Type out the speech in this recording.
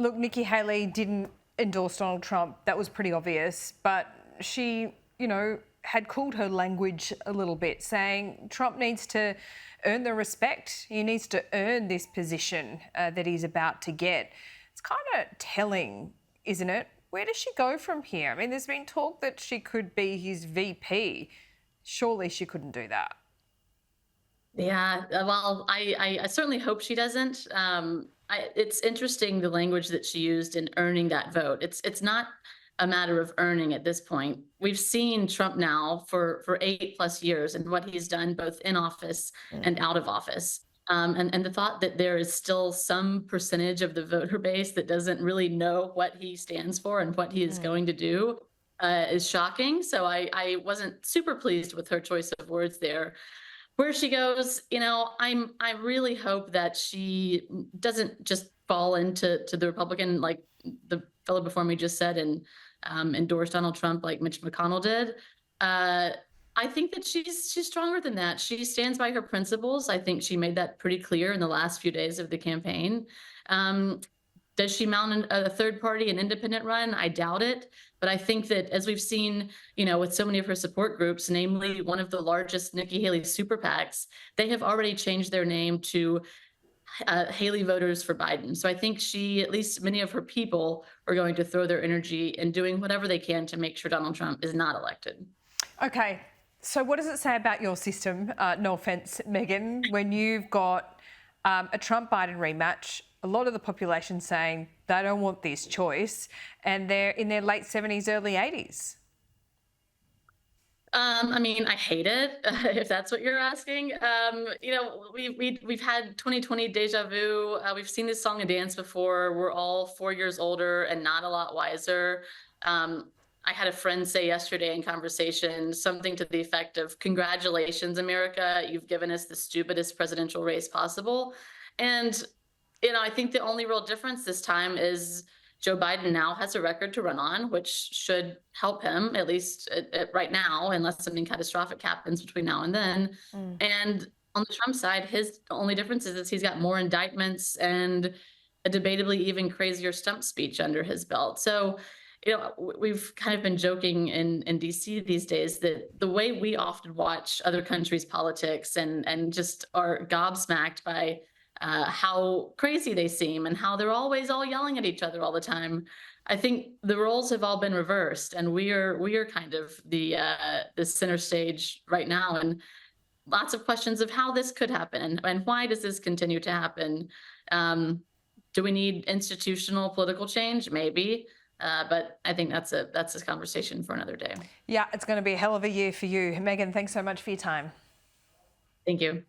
Look, Nikki Haley didn't endorse Donald Trump. That was pretty obvious. But she, had cooled her language a little bit, saying Trump needs to earn the respect. He needs to earn this position that he's about to get. It's kind of telling, isn't it? Where does she go from here? I mean, there's been talk that she could be his VP. Surely she couldn't do that. Yeah, well, I certainly hope she doesn't. It's interesting the language that she used in earning that vote. It's not a matter of earning at this point. We've seen Trump now for 8+ years and what he's done both in office and out of office. And the thought that there is still some percentage of the voter base that doesn't really know what he stands for and what he is going to do is shocking. So I wasn't super pleased with her choice of words there. Where she goes, I really hope that she doesn't just fall into the Republican, like the fellow before me just said, and endorse Donald Trump like Mitch McConnell did. I think that she's stronger than that. She stands by her principles. I think she made that pretty clear in the last few days of the campaign. Does she mount a third party, an independent run? I doubt it. But I think that as we've seen, with so many of her support groups, namely one of the largest Nikki Haley super PACs, they have already changed their name to Haley Voters for Biden. So I think at least many of her people, are going to throw their energy in doing whatever they can to make sure Donald Trump is not elected. Okay. So what does it say about your system, no offence, Meghan, when you've got a Trump-Biden rematch, a lot of the population saying they don't want this choice, and they're in their late 70s, early 80s? I hate it, if that's what you're asking. We've had 2020 deja vu. We've seen this song and dance before. We're all 4 years older and not a lot wiser. I had a friend say yesterday in conversation something to the effect of, "Congratulations, America, you've given us the stupidest presidential race possible." And, I think the only real difference this time is Joe Biden now has a record to run on, which should help him, at least right now, unless something catastrophic happens between now and then. And on the Trump side, his only difference is he's got more indictments and a debatably even crazier stump speech under his belt. So, we've kind of been joking in DC these days that the way we often watch other countries' politics and just are gobsmacked by how crazy they seem and how they're always all yelling at each other all the time. I think the roles have all been reversed, and we are kind of the center stage right now, and lots of questions of how this could happen and why does this continue to happen. Do we need institutional political change? Maybe. But I think that's a conversation for another day. Yeah, it's going to be a hell of a year for you. Meghan, thanks so much for your time. Thank you.